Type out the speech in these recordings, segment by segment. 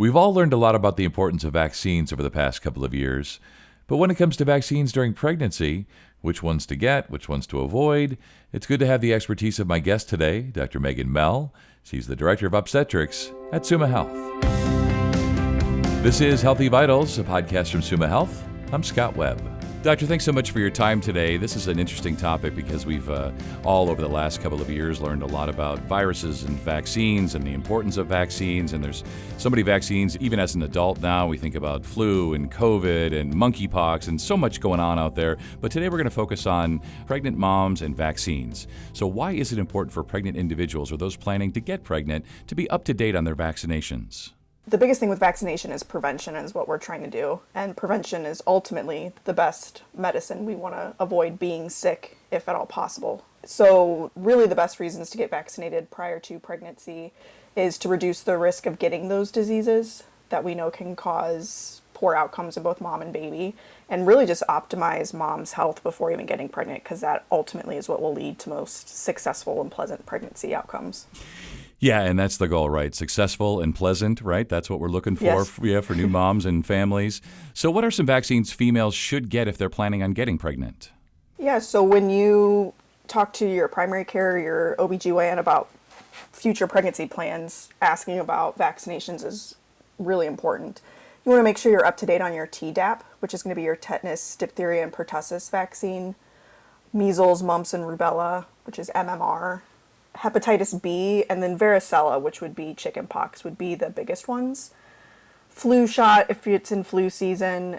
We've all learned a lot about the importance of vaccines over the past couple of years. But when it comes to vaccines during pregnancy, which ones to get, which ones to avoid, it's good to have the expertise of my guest today, Dr. Megan Mell. She's the Director of Obstetrics at Summa Health. This is Healthy Vitals, a podcast from Summa Health. I'm Scott Webb. Doctor, thanks so much for your time today. This is an interesting topic because we've all over the last couple of years learned a lot about viruses and vaccines and the importance of vaccines. And there's so many vaccines, even as an adult now, we think about flu and COVID and monkeypox and so much going on out there. But today we're going to focus on pregnant moms and vaccines. So why is it important for pregnant individuals or those planning to get pregnant to be up to date on their vaccinations? The biggest thing with vaccination is prevention, is what we're trying to do. And prevention is ultimately the best medicine. We want to avoid being sick if at all possible. So really the best reasons to get vaccinated prior to pregnancy is to reduce the risk of getting those diseases that we know can cause poor outcomes in both mom and baby, and really just optimize mom's health before even getting pregnant, because that ultimately is what will lead to most successful and pleasant pregnancy outcomes. Yeah, and that's the goal, right? Successful and pleasant, right? That's what we're looking for, Yes. for new moms and families. So what are some vaccines females should get if they're planning on getting pregnant? Yeah, so when you talk to your primary care, your OBGYN about future pregnancy plans, asking about vaccinations is really important. You want to make sure you're up to date on your Tdap, which is going to be your tetanus, diphtheria, and pertussis vaccine, measles, mumps, and rubella, which is MMR, hepatitis B, and then varicella, which would be chickenpox, would be the biggest ones. Flu shot, if it's in flu season.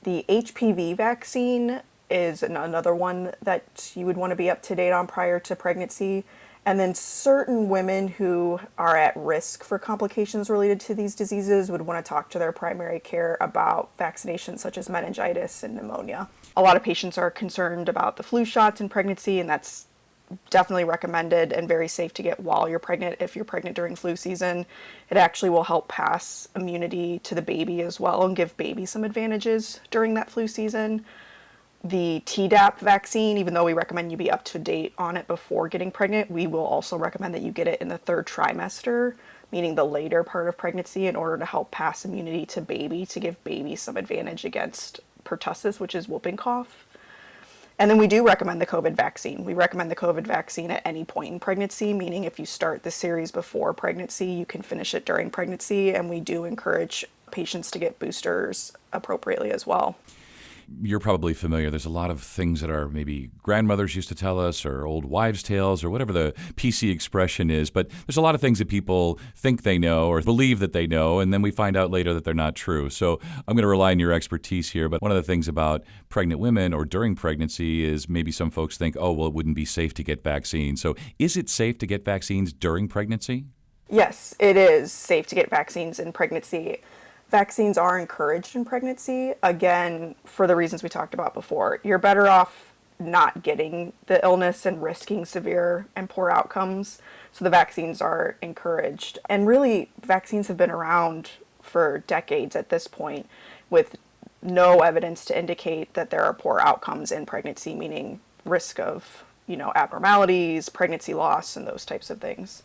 The HPV vaccine is another one that you would want to be up to date on prior to pregnancy. And then certain women who are at risk for complications related to these diseases would want to talk to their primary care about vaccinations such as meningitis and pneumonia. A lot of patients are concerned about the flu shots in pregnancy, and that's definitely recommended and very safe to get while you're pregnant. If you're pregnant during flu season, it actually will help pass immunity to the baby as well and give baby some advantages during that flu season. The Tdap vaccine, even though we recommend you be up to date on it before getting pregnant, we will also recommend that you get it in the third trimester, meaning the later part of pregnancy, in order to help pass immunity to baby, to give baby some advantage against pertussis, which is whooping cough. And then we do recommend the COVID vaccine. We recommend the COVID vaccine at any point in pregnancy, meaning if you start the series before pregnancy, you can finish it during pregnancy. And we do encourage patients to get boosters appropriately as well. You're probably familiar. There's a lot of things that are maybe grandmothers used to tell us or old wives' tales or whatever the PC expression is. But there's a lot of things that people think they know or believe that they know, and then we find out later that they're not true. So I'm going to rely on your expertise here. But one of the things about pregnant women or during pregnancy is maybe some folks think, oh, well, it wouldn't be safe to get vaccines. So is it safe to get vaccines during pregnancy? Yes, it is safe to get vaccines in pregnancy. Vaccines are encouraged in pregnancy, again, for the reasons we talked about before. You're better off not getting the illness and risking severe and poor outcomes. So the vaccines are encouraged. And really, vaccines have been around for decades at this point, with no evidence to indicate that there are poor outcomes in pregnancy, meaning risk of, abnormalities, pregnancy loss, and those types of things.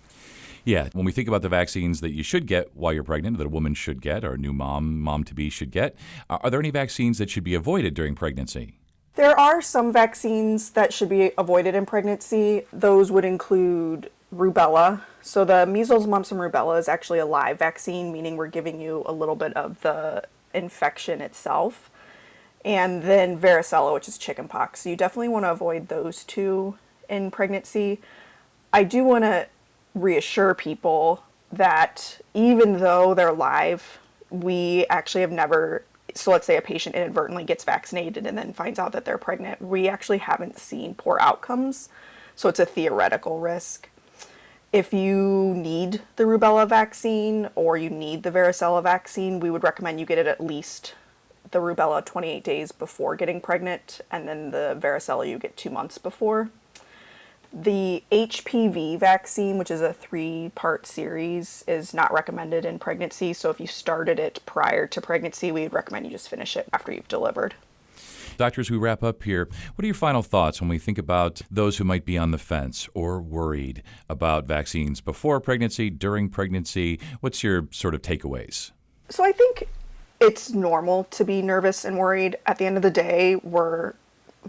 Yeah, when we think about the vaccines that you should get while you're pregnant, that a woman should get, or a new mom-to-be should get, are there any vaccines that should be avoided during pregnancy? There are some vaccines that should be avoided in pregnancy. Those would include rubella. So the measles, mumps, and rubella is actually a live vaccine, meaning we're giving you a little bit of the infection itself. And then varicella, which is chickenpox. So you definitely want to avoid those two in pregnancy. I do want to reassure people that even though they're live, we actually have never, so let's say a patient inadvertently gets vaccinated and then finds out that they're pregnant, we actually haven't seen poor outcomes. So it's a theoretical risk. If you need the rubella vaccine or you need the varicella vaccine, we would recommend you get it at least the rubella 28 days before getting pregnant, and then the varicella you get 2 months before. The HPV vaccine, which is a 3-part series, is not recommended in pregnancy. So if you started it prior to pregnancy, we would recommend you just finish it after you've delivered. Doctors, we wrap up here. What are your final thoughts when we think about those who might be on the fence or worried about vaccines before pregnancy, during pregnancy? What's your sort of takeaways? So I think it's normal to be nervous and worried. At the end of the day, we're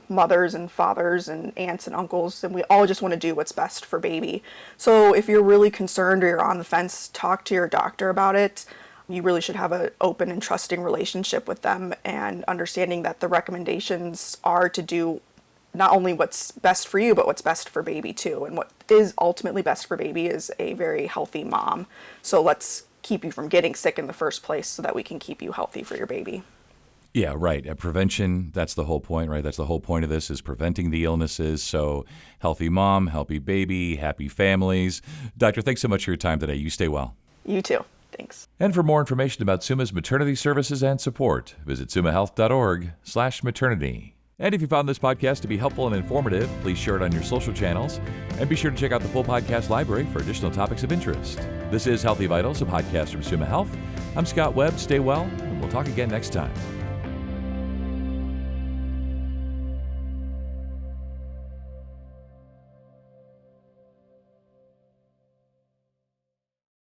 mothers and fathers and aunts and uncles, and we all just want to do what's best for baby. So if you're really concerned or you're on the fence, talk to your doctor about it. You really should have an open and trusting relationship with them, and understanding that the recommendations are to do not only what's best for you, but what's best for baby too. And what is ultimately best for baby is a very healthy mom. So let's keep you from getting sick in the first place so that we can keep you healthy for your baby. Yeah, right. Prevention, that's the whole point, right? That's the whole point of this, is preventing the illnesses. So healthy mom, healthy baby, happy families. Doctor, thanks so much for your time today. You stay well. You too. Thanks. And for more information about Suma's maternity services and support, visit sumahealth.org/maternity. And if you found this podcast to be helpful and informative, please share it on your social channels. And be sure to check out the full podcast library for additional topics of interest. This is Healthy Vitals, a podcast from Suma Health. I'm Scott Webb. Stay well, and we'll talk again next time.